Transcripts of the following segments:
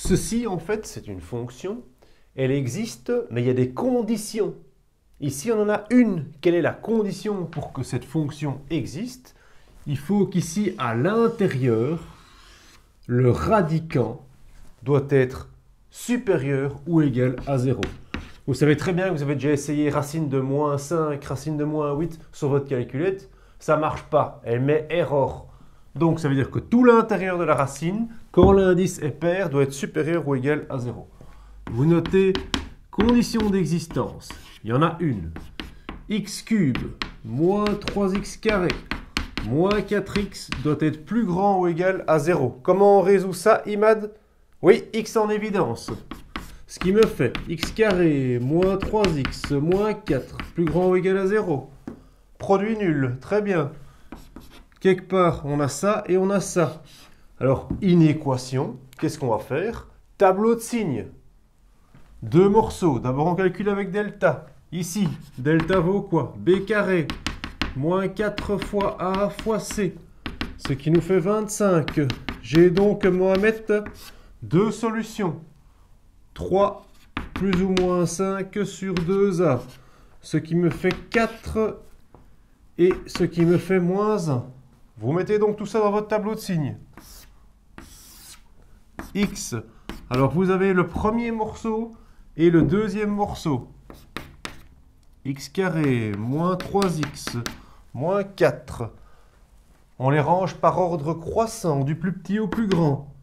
Ceci, en fait, c'est une fonction. Elle existe, mais il y a des conditions. Ici, on en a une. Quelle est la condition pour que cette fonction existe? Il faut qu'ici, à l'intérieur, le radicand doit être supérieur ou égal à 0. Vous savez très bien que vous avez déjà essayé racine de moins 5, racine de moins 8 sur votre calculette. Ça ne marche pas. Elle met error. Donc, ça veut dire que tout l'intérieur de la racine, quand l'indice est pair, doit être supérieur ou égal à 0. Vous notez condition d'existence. Il y en a une. X cube moins 3x carré moins 4x doit être plus grand ou égal à 0. Comment on résout ça, Imad? Oui, x en évidence. Ce qui me fait x carré moins 3x moins 4 plus grand ou égal à 0. Produit nul, très bien. Quelque part, on a ça et on a ça. Alors, inéquation, qu'est-ce qu'on va faire? Tableau de signes. Deux morceaux. D'abord, on calcule avec delta. Ici, delta vaut quoi? B carré moins 4 fois A fois C. Ce qui nous fait 25. J'ai donc, Mohamed, deux solutions. 3 plus ou moins 5 sur 2A. Ce qui me fait 4 et ce qui me fait moins 1. Vous mettez donc tout ça dans votre tableau de signes. X. Alors, vous avez le premier morceau et le deuxième morceau. X carré moins 3x moins 4. On les range par ordre croissant, du plus petit au plus grand.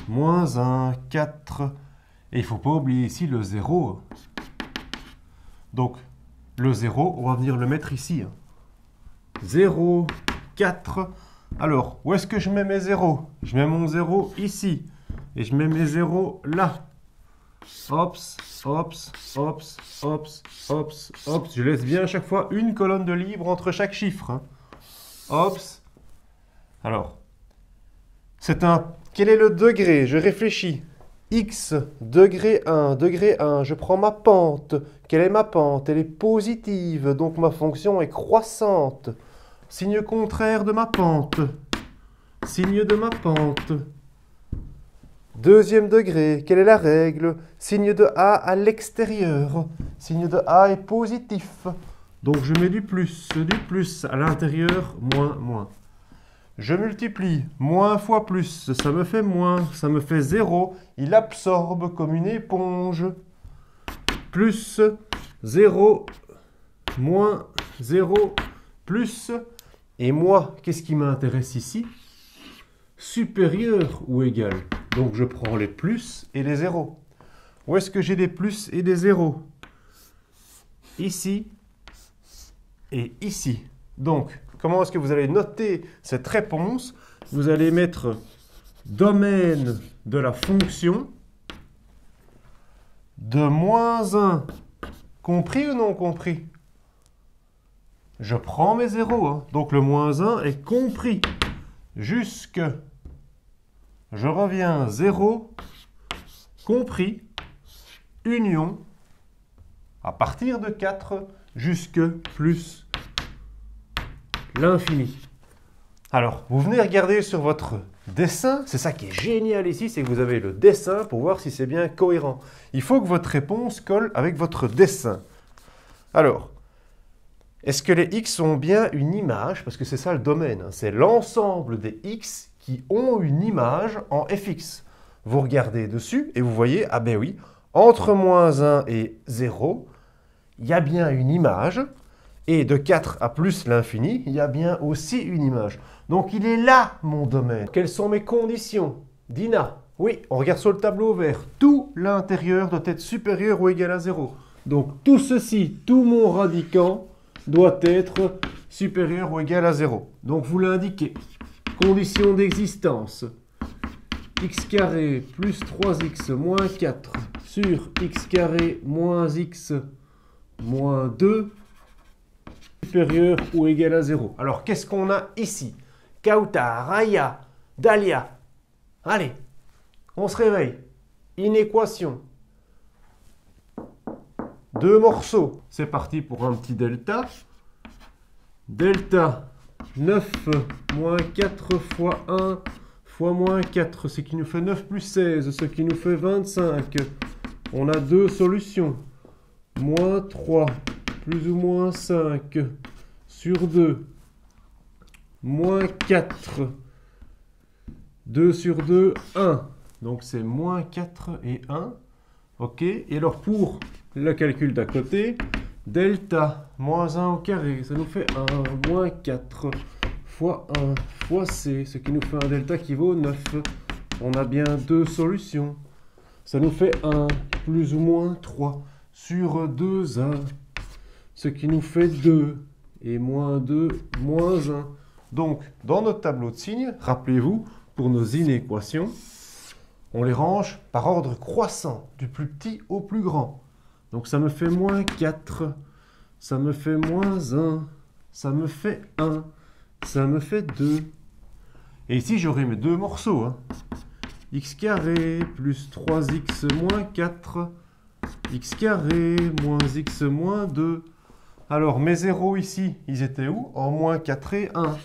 Moins 1, 4. Et il ne faut pas oublier ici le 0. Donc, le 0, on va venir le mettre ici. 0, 4. Alors, où est-ce que je mets mes 0? Je mets mon 0 ici. Et je mets mes 0 là. Hops, hops, hops, hops, hops, hops. Je laisse bien à chaque fois une colonne de libre entre chaque chiffre. Hops. Alors, c'est un... Quel est le degré? Je réfléchis. X, degré 1, degré 1. Je prends ma pente. Quelle est ma pente? Elle est positive, donc ma fonction est croissante. Signe contraire de ma pente. Signe de ma pente. Deuxième degré, quelle est la règle? Signe de A à l'extérieur. Signe de A est positif. Donc je mets du plus à l'intérieur, moins, moins. Je multiplie, moins fois plus, ça me fait moins, ça me fait 0. Il absorbe comme une éponge. Plus 0, moins 0, plus. Et moi, qu'est-ce qui m'intéresse ici? Supérieur ou égal. Donc je prends les plus et les zéros. Où est-ce que j'ai des plus et des zéros? Ici et ici. Donc, comment est-ce que vous allez noter cette réponse? Vous allez mettre domaine de la fonction de moins 1. Compris ou non compris? Je prends mes zéros. Hein. Donc le moins 1 est compris. Jusque... Je reviens 0, compris, union, à partir de 4 jusque plus l'infini. Alors, vous venez regarder sur votre dessin, c'est ça qui est génial ici, c'est que vous avez le dessin pour voir si c'est bien cohérent. Il faut que votre réponse colle avec votre dessin. Alors, est-ce que les x ont bien une image? Parce que c'est ça le domaine, hein. C'est l'ensemble des x qui ont une image en fx. Vous regardez dessus et vous voyez, ah ben oui, entre moins 1 et 0, il y a bien une image. Et de 4 à plus l'infini, il y a bien aussi une image. Donc il est là, mon domaine. Quelles sont mes conditions? Dina, oui, on regarde sur le tableau vert. Tout l'intérieur doit être supérieur ou égal à 0. Donc tout ceci, tout mon radicand, doit être supérieur ou égal à 0. Donc vous l'indiquez. Condition d'existence. X carré plus 3x moins 4 sur x carré moins x moins 2 supérieur ou égal à 0. Alors, qu'est-ce qu'on a ici? Kauta, Raya, Dalia. Allez, on se réveille. Inéquation. Deux morceaux. C'est parti pour un petit delta. Delta 9 moins 4 fois 1 fois moins 4, ce qui nous fait 9 plus 16, ce qui nous fait 25. On a deux solutions. Moins 3 plus ou moins 5 sur 2. Moins 4. 2 sur 2, 1. Donc c'est moins 4 et 1. Ok. Et alors pour le calcul d'à côté, delta moins 1 au carré, ça nous fait 1 moins 4 fois 1 fois c, ce qui nous fait un delta qui vaut 9. On a bien deux solutions. Ça nous fait 1 plus ou moins 3 sur 2a, ce qui nous fait 2 et moins 2 moins 1. Donc, dans notre tableau de signes, rappelez-vous, pour nos inéquations, on les range par ordre croissant, du plus petit au plus grand. Donc, ça me fait moins 4, ça me fait moins 1, ça me fait 1, ça me fait 2. Et ici, j'aurai mes deux morceaux. X carré plus 3x moins 4, x carré moins x moins 2. Alors, mes zéros ici, ils étaient où? En moins 4 et 1.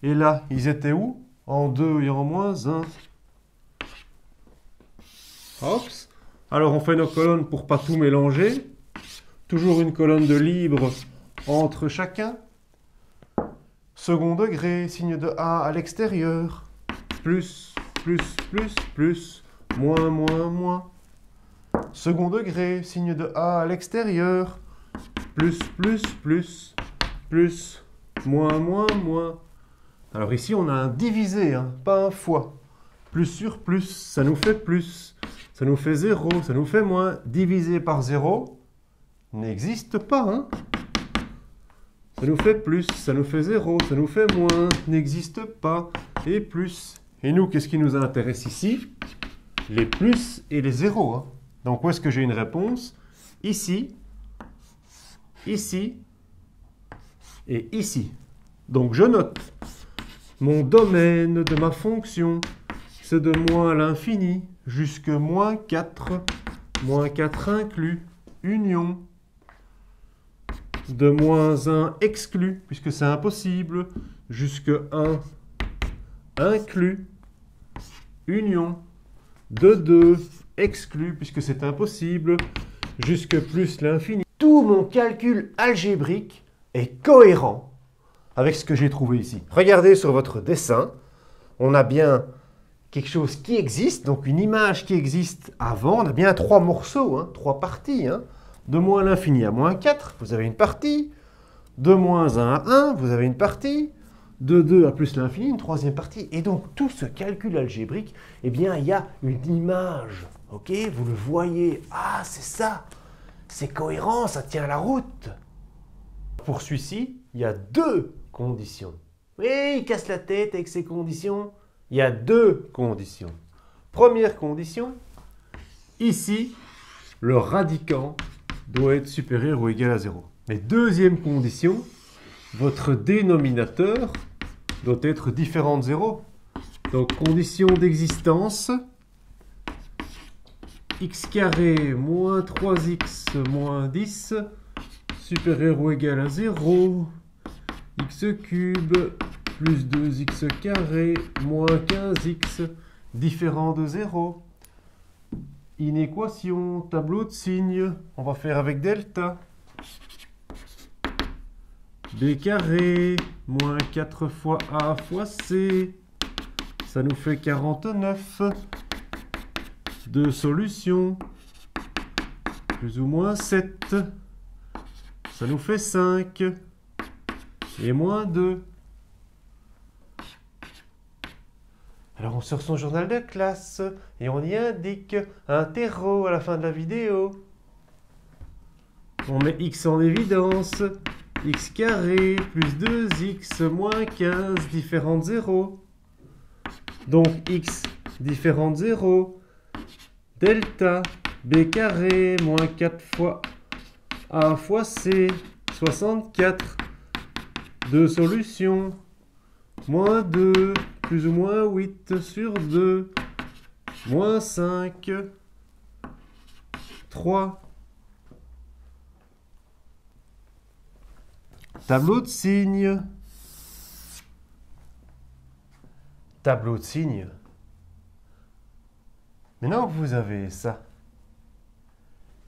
Et là, ils étaient où? En 2 et en moins 1. Hop. Alors, on fait nos colonnes pour pas tout mélanger. Toujours une colonne de libre entre chacun. Second degré, signe de A à l'extérieur. Plus, plus, moins, moins, moins. Second degré, signe de A à l'extérieur. Plus, moins, moins, moins. Alors ici, on a un divisé, pas un fois. Plus sur plus, ça nous fait plus. Ça nous fait 0, ça nous fait moins. Divisé par 0 n'existe pas. Ça nous fait plus, ça nous fait 0, ça nous fait moins. N'existe pas. Et plus. Et nous, qu'est-ce qui nous intéresse ici? Les plus et les zéros. Donc, où est-ce que j'ai une réponse? Ici, ici et ici. Donc, je note. Mon domaine de ma fonction, c'est de moins l'infini jusque moins 4 inclus, union, de moins 1 exclu, puisque c'est impossible, jusque 1 inclus, union, de 2 exclu, puisque c'est impossible, jusque plus l'infini. Tout mon calcul algébrique est cohérent avec ce que j'ai trouvé ici. Regardez sur votre dessin, on a bien quelque chose qui existe, donc une image qui existe avant. On a bien trois morceaux, trois parties. De moins l'infini à moins 4, vous avez une partie. De moins 1 à 1, vous avez une partie. De 2 à plus l'infini, une troisième partie. Et donc, tout ce calcul algébrique, eh bien, il y a une image. Ok, vous le voyez. Ah, c'est ça. C'est cohérent, ça tient la route. Pour celui-ci, il y a deux conditions. Oui, il casse la tête avec ces conditions. Il y a deux conditions. Première condition, ici, le radicand doit être supérieur ou égal à 0. Mais deuxième condition, votre dénominateur doit être différent de 0. Donc, condition d'existence, x carré moins 3x moins 10 supérieur ou égal à 0. X cube plus 2x carré moins 15x différent de 0. Inéquation, tableau de signes. On va faire avec delta. B carré moins 4 fois A fois C. Ça nous fait 49. Deux solutions. Plus ou moins 7. Ça nous fait 5. Et moins 2. Alors on sort son journal de classe et on y indique un terreau à la fin de la vidéo. On met x en évidence. X carré plus 2x moins 15 différent de 0. Donc x différent de 0. Delta b carré moins 4 fois a fois c. 64. Deux solutions. Moins 2 plus ou moins 8 sur 2. Moins 5. 3. Tableau de signes. tableau de signes. Maintenant que vous avez ça,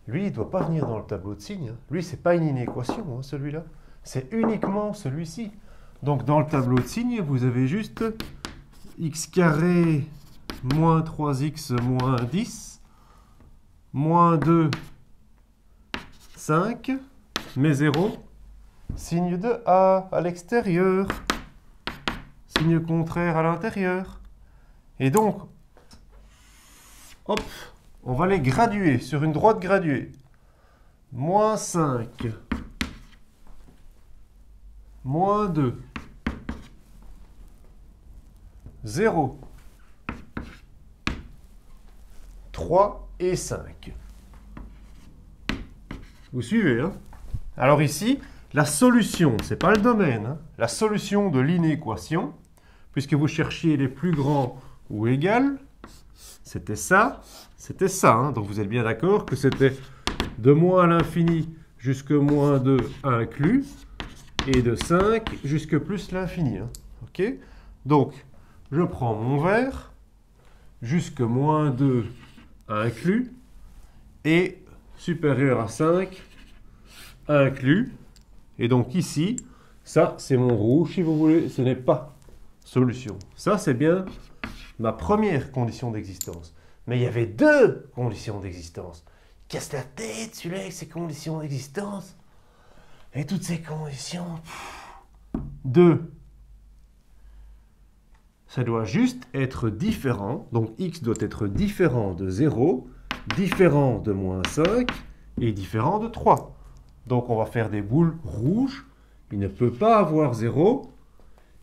lui, il ne doit pas venir dans le tableau de signes. Hein. Lui, ce n'est pas une inéquation, hein, celui-là. C'est uniquement celui-ci. Donc, dans le tableau de signes, vous avez juste x carré moins 3x moins 10, moins 2, 5, mais 0, signe de A à l'extérieur, signe contraire à l'intérieur. Et donc, hop, on va les graduer sur une droite graduée. Moins 5, moins 2, 0, 3 et 5. Vous suivez, hein? Alors ici, la solution, ce n'est pas le domaine, hein? La solution de l'inéquation, puisque vous cherchiez les plus grands ou égales, c'était ça, hein? Donc vous êtes bien d'accord que c'était de moins à l'infini jusque moins 2 inclus, et de 5 jusque plus l'infini. Hein? Ok? Donc, je prends mon verre, jusque moins 2 inclus, et supérieur à 5 inclus. Et donc ici, ça c'est mon rouge, si vous voulez, ce n'est pas solution. Ça c'est bien ma première condition d'existence. Mais il y avait deux conditions d'existence. Casse la tête, celui-là, avec ses conditions d'existence. Et toutes ces conditions. 2. Ça doit juste être différent. Donc x doit être différent de 0, différent de moins 5 et différent de 3. Donc on va faire des boules rouges. Il ne peut pas avoir 0,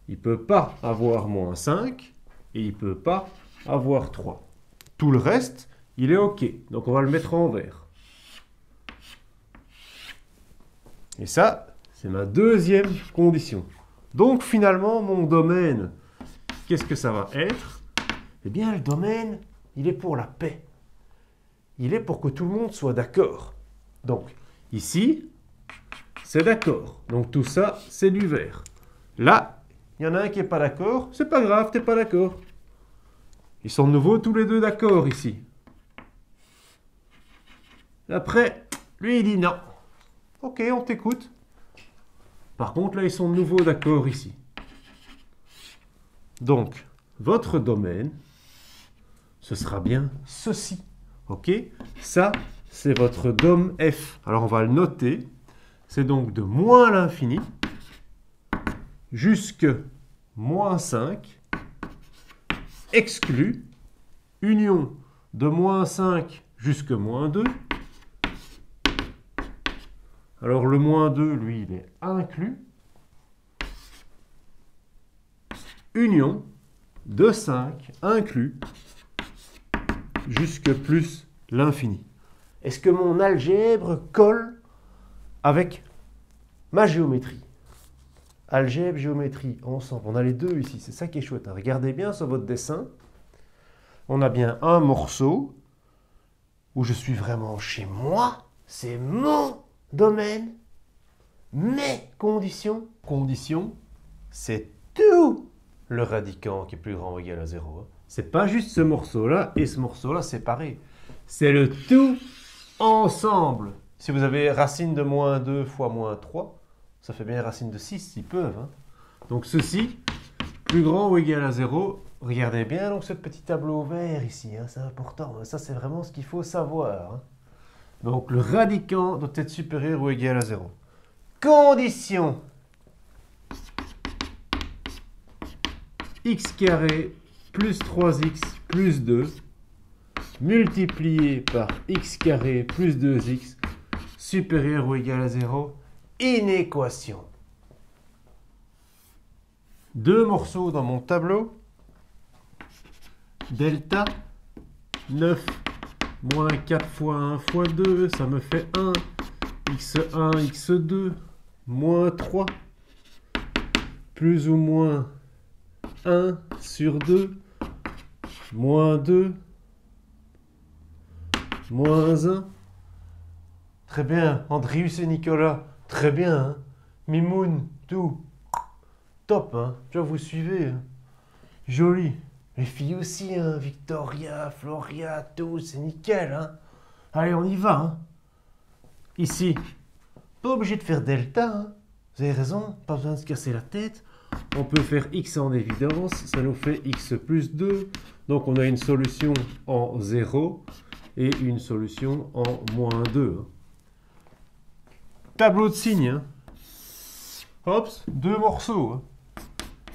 il ne peut pas avoir moins 5 et il ne peut pas avoir 3. Tout le reste, il est OK. Donc on va le mettre en vert. Et ça, c'est ma deuxième condition. Donc finalement, mon domaine, qu'est-ce que ça va être? Eh bien, le domaine, il est pour la paix. Il est pour que tout le monde soit d'accord. Donc, ici, c'est d'accord. Donc tout ça, c'est du vert. Là, il y en a un qui n'est pas d'accord. C'est pas grave, tu n'es pas d'accord. Ils sont de nouveau tous les deux d'accord ici. Après, lui, il dit non. Ok, on t'écoute. Par contre, là, ils sont de nouveau d'accord ici. Donc, votre domaine, ce sera bien ceci. Ok? Ça, c'est votre dom F. Alors, on va le noter. C'est donc de moins l'infini jusque moins 5, exclu, union de moins 5 jusque moins 2. Alors le moins 2, lui, il est inclus. Union de 5 inclus jusque plus l'infini. Est-ce que mon algèbre colle avec ma géométrie? Algèbre, géométrie, ensemble. On a les deux ici, c'est ça qui est chouette. Regardez bien sur votre dessin. On a bien un morceau où je suis vraiment chez moi. C'est mon domaine, mes conditions. Conditions, c'est tout le radicand qui est plus grand ou égal à 0. C'est pas juste ce morceau-là et ce morceau-là séparé. C'est le tout ensemble. Si vous avez racine de moins 2 fois moins 3, ça fait bien racine de 6, ils peuvent. Hein. Donc ceci, plus grand ou égal à 0. Regardez bien donc ce petit tableau vert ici, hein, c'est important. Hein. Ça, c'est vraiment ce qu'il faut savoir. Hein. Donc le radicand doit être supérieur ou égal à 0. Condition x carré plus 3x plus 2 multiplié par x carré plus 2x supérieur ou égal à 0. Inéquation. Deux morceaux dans mon tableau. Delta 9 moins 4 fois 1 fois 2, ça me fait 1. x1, x2, moins 3. Plus ou moins 1 sur 2, moins 2, moins 1. Très bien, Andrius et Nicolas, très bien. Hein. Mimoun, tout. Top, hein. Tu vois, vous suivez. Hein. Joli. Les filles aussi, hein. Victoria, Floria, tout, c'est nickel, hein. Allez, on y va, hein. Ici, pas obligé de faire delta, hein. Vous avez raison, pas besoin de se casser la tête. On peut faire x en évidence, ça nous fait x plus 2. Donc on a une solution en 0 et une solution en moins 2. Hein. Tableau de signes. Hein. Hop, deux morceaux. Hein.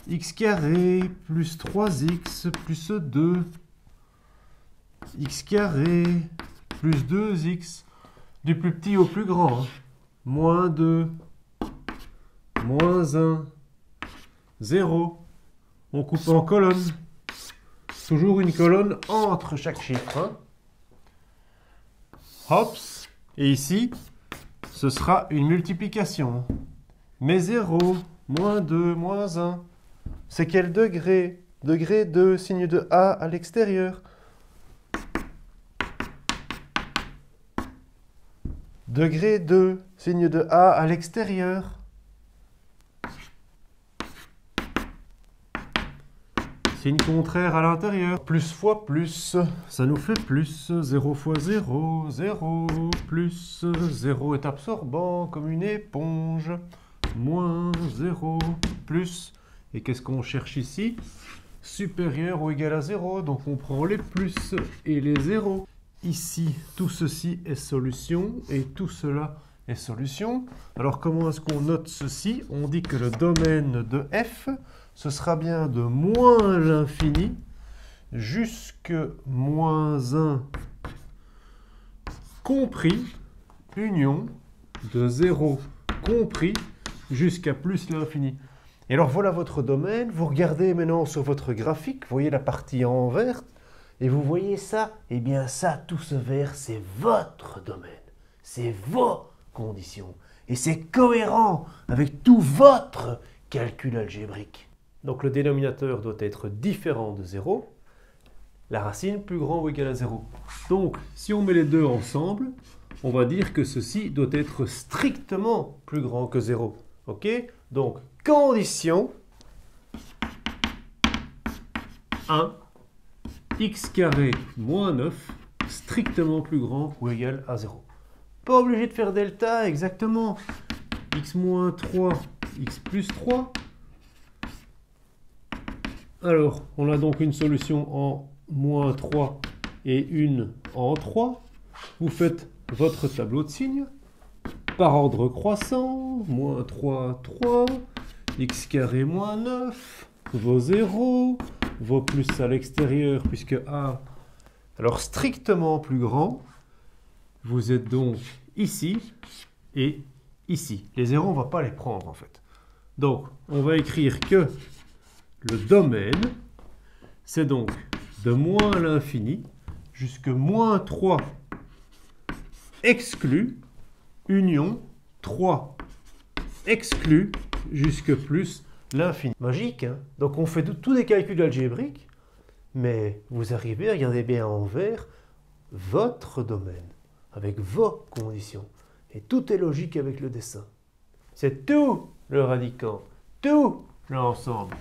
X carré plus 3x plus 2. X carré plus 2x. Du plus petit au plus grand. Hein. Moins 2. Moins 1. 0. On coupe en colonne. Toujours une colonne entre chaque chiffre. Hein. Hop. Et ici, ce sera une multiplication. Mais 0, moins 2, moins 1. C'est quel degré? Degré 2, signe de A à l'extérieur. Degré 2, signe de A à l'extérieur. Signe contraire à l'intérieur. Plus fois plus, ça nous fait plus. 0 fois 0, 0, plus. 0 est absorbant comme une éponge. Moins 0, plus. Et qu'est-ce qu'on cherche ici? Supérieur ou égal à 0. Donc on prend les plus et les 0. Ici, tout ceci est solution et tout cela est solution. Alors comment est-ce qu'on note ceci? On dit que le domaine de f, ce sera bien de moins l'infini jusque moins 1 compris, union de 0 compris jusqu'à plus l'infini. Et alors voilà votre domaine. Vous regardez maintenant sur votre graphique, vous voyez la partie en vert, et vous voyez ça, et bien ça, tout ce vert, c'est votre domaine. C'est vos conditions. Et c'est cohérent avec tout votre calcul algébrique. Donc le dénominateur doit être différent de 0. La racine plus grand ou égal à 0. Donc si on met les deux ensemble, on va dire que ceci doit être strictement plus grand que 0. Ok? Donc condition 1. X carré moins 9, strictement plus grand ou égal à 0. Pas obligé de faire delta, exactement. X moins 3, X plus 3. Alors, on a donc une solution en moins 3 et une en 3. Vous faites votre tableau de signes par ordre croissant. Moins 3, 3. X carré moins 9. Vos 0. Vos plus à l'extérieur, puisque A, alors strictement plus grand, vous êtes donc ici et ici. Les 0, on ne va pas les prendre en fait. Donc, on va écrire que le domaine, c'est donc de moins l'infini jusque moins 3 exclu, union 3 exclu jusque plus l'infini. Magique, hein? Donc on fait tous des calculs algébriques, mais vous arrivez, regardez bien en vert, votre domaine, avec vos conditions. Et tout est logique avec le dessin. C'est tout le radicand, tout l'ensemble.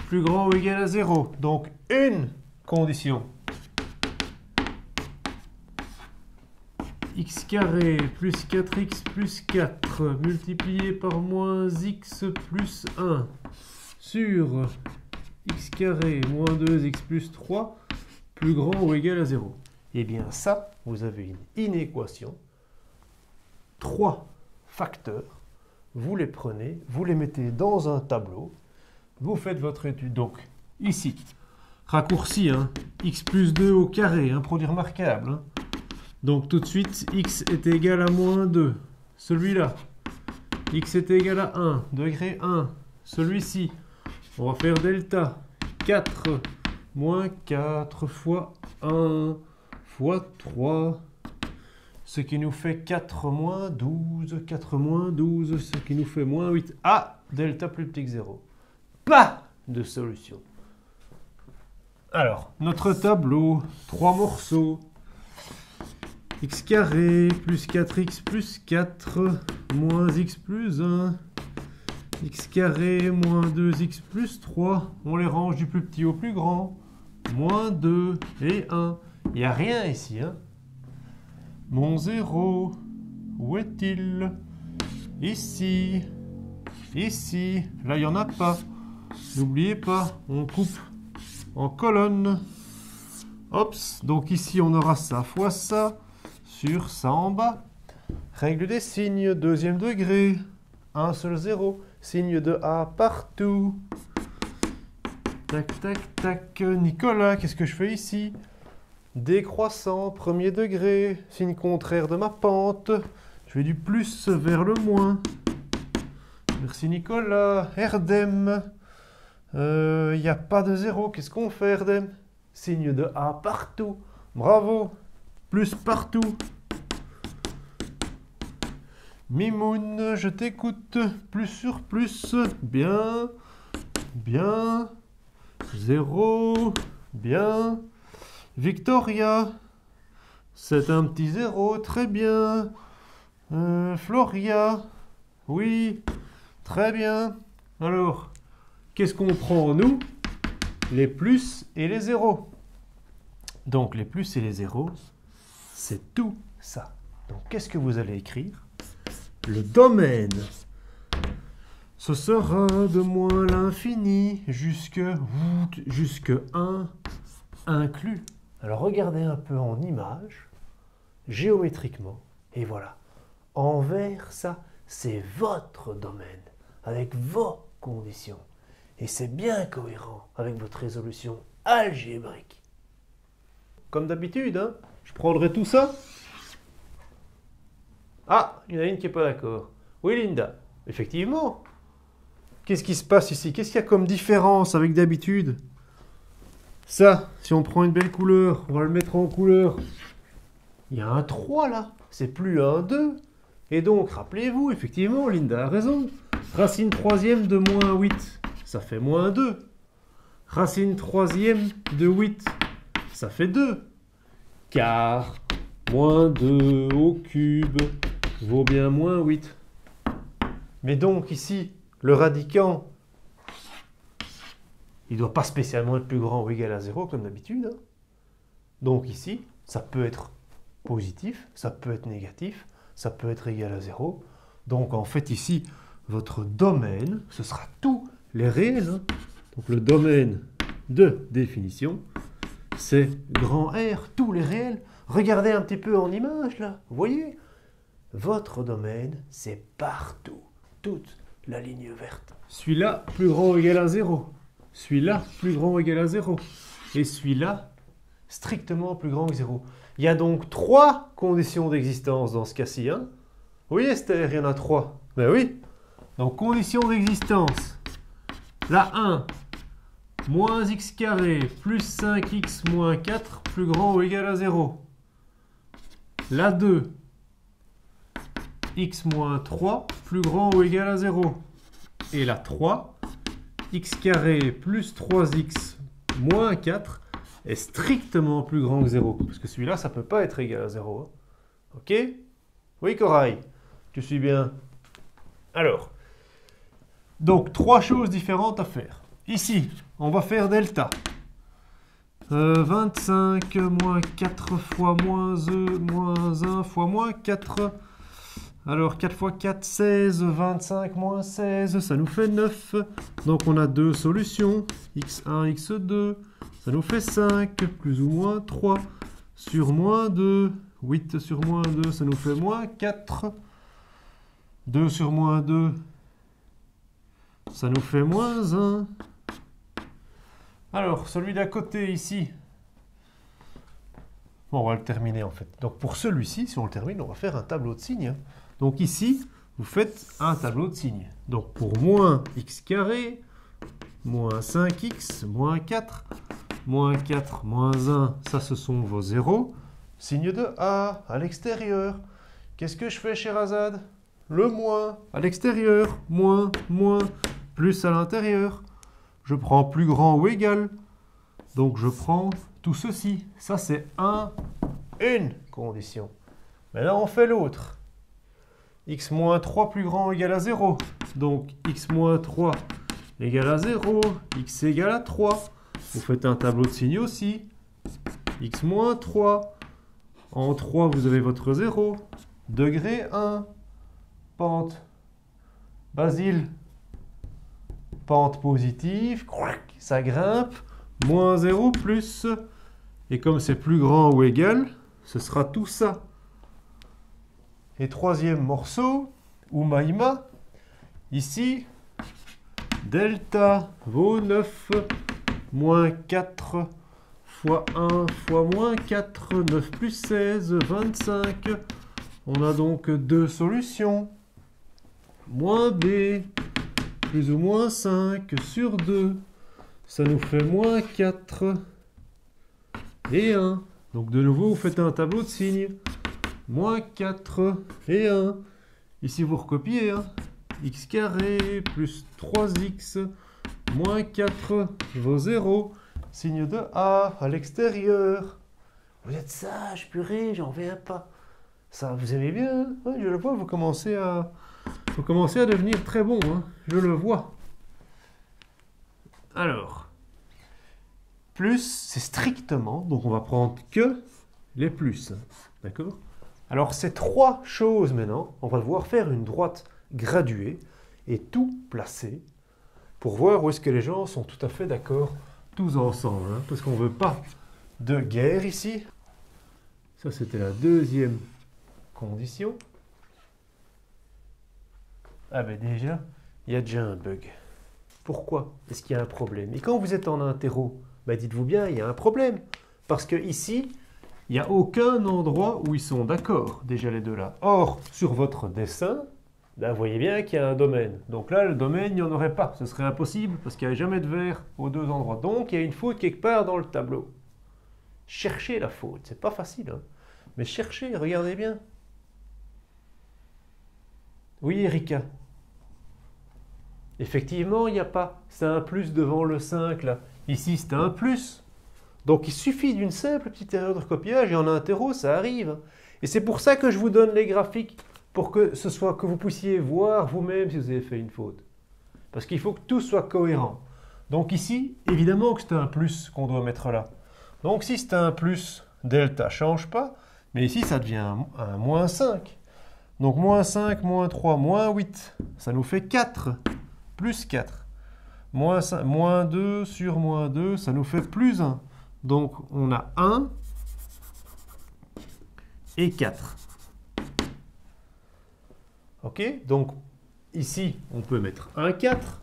Plus grand ou égal à 0. Donc une condition. X carré plus 4x plus 4 multiplié par moins x plus 1 sur x carré moins 2x plus 3 plus grand ou égal à 0. Et bien ça, vous avez une inéquation. 3 facteurs. Vous les prenez, vous les mettez dans un tableau. Vous faites votre étude. Donc ici, raccourci, hein, x plus 2 au carré, un produit remarquable. Hein. Donc tout de suite, x est égal à moins 2. Celui-là, x est égal à 1, degré 1. Celui-ci, on va faire delta. 4 moins 4 fois 1 fois 3. Ce qui nous fait 4 moins 12. 4 moins 12, ce qui nous fait moins 8. Ah, delta plus petit que 0. Pas de solution. Alors, notre tableau, 3 morceaux. X carré plus 4x plus 4 moins x plus 1 x carré moins 2x plus 3. On les range du plus petit au plus grand. Moins 2 et 1. Il n'y a rien ici. Hein? Mon 0, où est-il? Ici. Ici. Là, il n'y en a pas. N'oubliez pas, on coupe en colonne. Hop, donc ici, on aura ça fois ça sur ça en bas. Règle des signes, deuxième degré. Un seul zéro. Signe de A partout. Tac, tac, tac. Nicolas, qu'est-ce que je fais ici? Décroissant, premier degré. Signe contraire de ma pente. Je vais du plus vers le moins. Merci Nicolas. Erdem. Il n'y a pas de zéro. Qu'est-ce qu'on fait, Erdem? Signe de A partout. Bravo. Plus partout. Mimoun, je t'écoute. Plus sur plus. Bien. Bien. 0. Bien. Victoria. C'est un petit 0. Très bien. Floria. Oui. Très bien. Alors, qu'est-ce qu'on prend, nous? Les plus et les zéros. Donc, les plus et les zéros, c'est tout ça. Donc, qu'est-ce que vous allez écrire? Le domaine, ce sera de moins l'infini jusque 1 inclus. Alors, regardez un peu en image, géométriquement, et voilà. En vert, ça, c'est votre domaine, avec vos conditions. Et c'est bien cohérent avec votre résolution algébrique. Comme d'habitude, hein, je prendrai tout ça. Ah, il y en a une qui n'est pas d'accord. Oui, Linda, effectivement. Qu'est-ce qui se passe ici? Qu'est-ce qu'il y a comme différence avec d'habitude? Ça, si on prend une belle couleur, on va le mettre en couleur. Il y a un 3 là, c'est plus un 2. Et donc, rappelez-vous, effectivement, Linda a raison. Racine troisième de moins 8, ça fait moins 2. Racine troisième de 8, ça fait 2. Car moins 2 au cube vaut bien moins 8. Mais donc ici, le radicand, il ne doit pas spécialement être plus grand ou égal à 0 comme d'habitude. Hein. Donc ici, ça peut être positif, ça peut être négatif, ça peut être égal à 0. Donc en fait ici, votre domaine, ce sera tous les réels. Hein. Donc le domaine de définition, c'est grand R, tous les réels. Regardez un petit peu en image là, vous voyez? Votre domaine, c'est partout, toute la ligne verte. Celui-là, plus grand ou égal à 0. Celui-là, plus grand ou égal à 0. Et celui-là, strictement plus grand que 0. Il y a donc 3 conditions d'existence dans ce cas-ci. Hein? Oui, Esther, il y en a 3. Ben oui. Donc, conditions d'existence. La 1, moins x carré plus 5x moins 4 plus grand ou égal à 0. La 2, x moins 3 plus grand ou égal à 0. Et la 3, x carré plus 3x moins 4 est strictement plus grand que 0. Parce que celui-là, ça ne peut pas être égal à 0. Hein. Ok? Oui, Corail, tu suis bien. Alors, donc 3 choses différentes à faire. Ici, on va faire delta. 25 moins 4 fois moins 1 fois moins 4. Alors 4 fois 4, 16. 25 moins 16, ça nous fait 9. Donc on a 2 solutions. x1, x2. Ça nous fait 5, plus ou moins 3. Sur moins 2. 8 sur moins 2, ça nous fait moins 4. 2 sur moins 2, ça nous fait moins 1. Alors, celui d'à côté ici, bon, on va le terminer en fait. Donc pour celui-ci, si on le termine, on va faire un tableau de signes. Donc ici, vous faites un tableau de signes. Donc pour moins x carré, moins 5x, moins 4, moins 4, moins 1, ça ce sont vos zéros. Signe de A à l'extérieur. Qu'est-ce que je fais, Sherazade? Le moins à l'extérieur, moins, moins, plus à l'intérieur. Je prends plus grand ou égal. Donc je prends tout ceci. Ça c'est une condition. Maintenant on fait l'autre. X moins 3 plus grand ou égal à 0. Donc x moins 3 égale à 0, x égale à 3. Vous faites un tableau de signes aussi. X moins 3. En 3, vous avez votre 0. Degré 1. Pente. Basile. Pente positive. Ça grimpe. Moins 0 plus. Et comme c'est plus grand ou égal, ce sera tout ça. Et troisième morceau, ou maïma, ici, delta vaut 9 moins 4 fois 1 fois moins 4, 9 plus 16, 25. On a donc deux solutions. Moins b, plus ou moins 5 sur 2. Ça nous fait moins 4 et 1. Donc de nouveau, vous faites un tableau de signes. Moins 4 et 1. Ici, vous recopiez. Hein. X carré plus 3x moins 4 vaut 0. Signe de A à l'extérieur. Vous êtes sage, purée, j'en reviens pas. Ça, vous aimez bien, hein? Oui, je le vois, vous commencez à devenir très bon. Hein? Je le vois. Alors, plus, c'est strictement, donc on va prendre que les plus. D'accord? Alors, ces trois choses maintenant, on va devoir faire une droite graduée et tout placer pour voir où est-ce que les gens sont tout à fait d'accord tous ensemble. Hein, parce qu'on ne veut pas de guerre ici. Ça, c'était la deuxième condition. Ah ben déjà, il y a déjà un bug. Pourquoi est-ce qu'il y a un problème? Et quand vous êtes en interro, ben dites-vous bien, il y a un problème. Parce que ici, il n'y a aucun endroit où ils sont d'accord, déjà les deux là. Or, sur votre dessin, ben, vous voyez bien qu'il y a un domaine. Donc là, le domaine, il n'y en aurait pas. Ce serait impossible parce qu'il n'y a jamais de vert aux deux endroits. Donc, il y a une faute quelque part dans le tableau. Cherchez la faute. C'est pas facile, hein. Mais cherchez, regardez bien. Oui, Erika. Effectivement, il n'y a pas. C'est un plus devant le 5, là. Ici, c'est un plus. Donc, il suffit d'une simple petite erreur de recopiage et en interro, ça arrive. Et c'est pour ça que je vous donne les graphiques, pour que ce soit que vous puissiez voir vous-même si vous avez fait une faute. Parce qu'il faut que tout soit cohérent. Donc ici, évidemment que c'est un plus qu'on doit mettre là. Donc si c'est un plus, delta ne change pas. Mais ici, ça devient un moins 5. Donc moins 5, moins 3, moins 8. Ça nous fait 4. Plus 4. Moins 5, moins 2 sur moins 2, ça nous fait plus 1. Donc on a 1 et 4. Ok? Donc ici, on peut mettre un 4.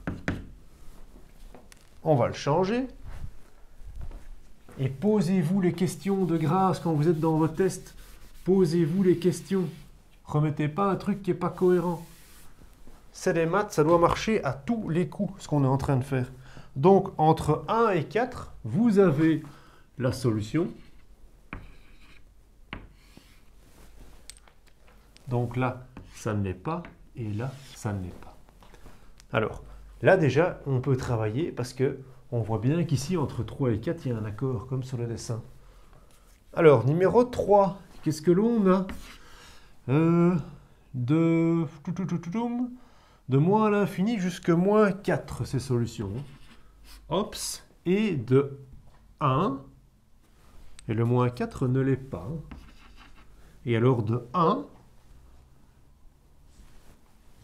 On va le changer. Et posez-vous les questions de grâce quand vous êtes dans votre test. Posez-vous les questions. Remettez pas un truc qui n'est pas cohérent. C'est les maths, ça doit marcher à tous les coups, ce qu'on est en train de faire. Donc, entre 1 et 4, vous avez la solution. Donc là, ça ne l'est pas, et là, ça ne l'est pas. Alors, là déjà, on peut travailler parce que on voit bien qu'ici, entre 3 et 4, il y a un accord, comme sur le dessin. Alors, numéro 3, qu'est-ce que l'on a? De moins à l'infini jusqu'à moins 4, ces solutions. Ops, et de 1, et le moins 4 ne l'est pas. Et alors de 1,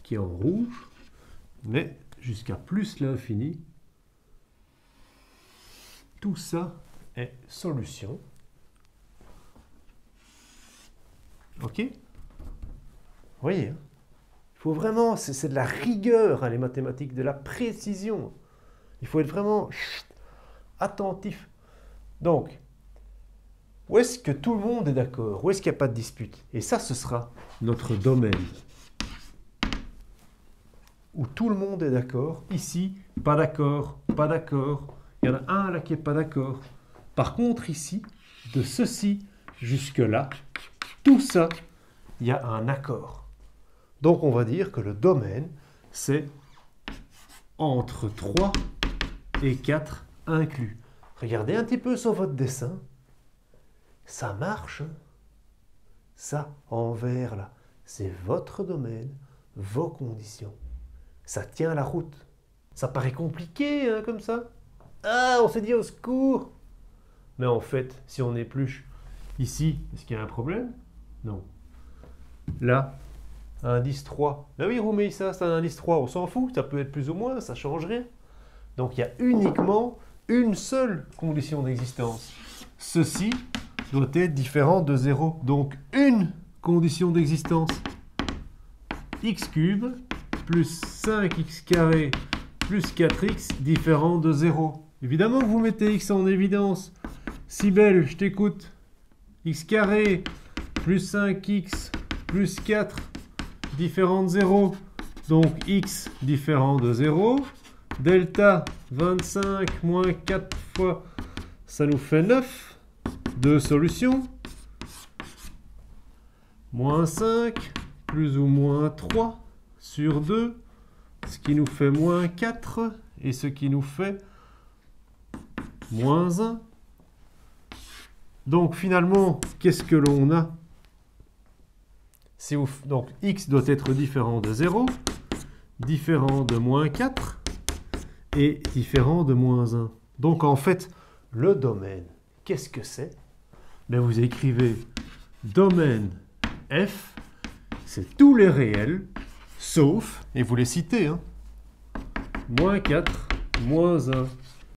qui est en rouge, mais jusqu'à plus l'infini, tout ça est solution. Ok? Vous voyez, hein? Il faut vraiment, c'est de la rigueur, hein, les mathématiques, de la précision. Il faut être vraiment attentif. Donc, où est-ce que tout le monde est d'accord? Où est-ce qu'il n'y a pas de dispute? Et ça, ce sera notre domaine. Où tout le monde est d'accord. Ici, pas d'accord, pas d'accord. Il y en a un là qui n'est pas d'accord. Par contre, ici, de ceci jusque-là, tout ça, il y a un accord. Donc, on va dire que le domaine, c'est entre 3 et 4 inclus. Regardez un petit peu sur votre dessin. Ça marche. Hein? Ça, en vert, là, c'est votre domaine, vos conditions. Ça tient la route. Ça paraît compliqué, hein, comme ça. Ah, on s'est dit au secours. Mais en fait, si on épluche ici, est-ce qu'il y a un problème? Non. Là, indice 3. Ben oui, Roumé, ça, c'est un indice 3. On s'en fout, ça peut être plus ou moins, ça change rien. Donc il y a uniquement une seule condition d'existence. Ceci doit être différent de 0. Donc une condition d'existence. X cube plus 5x carré plus 4x différent de 0. Évidemment que vous mettez x en évidence. Cybèle, je t'écoute. X carré plus 5x plus 4 différent de 0. Donc x différent de 0. Delta 25 moins 4 fois, ça nous fait 9. Deux solutions. Moins 5 plus ou moins 3 sur 2. Ce qui nous fait moins 4 et ce qui nous fait moins 1. Donc finalement, qu'est-ce que l'on a? Donc x doit être différent de 0, différent de moins 4 et différent de moins 1. Donc en fait, le domaine, qu'est-ce que c'est? Ben, vous écrivez domaine f, c'est tous les réels, sauf, et vous les citez, hein, moins 4, moins 1,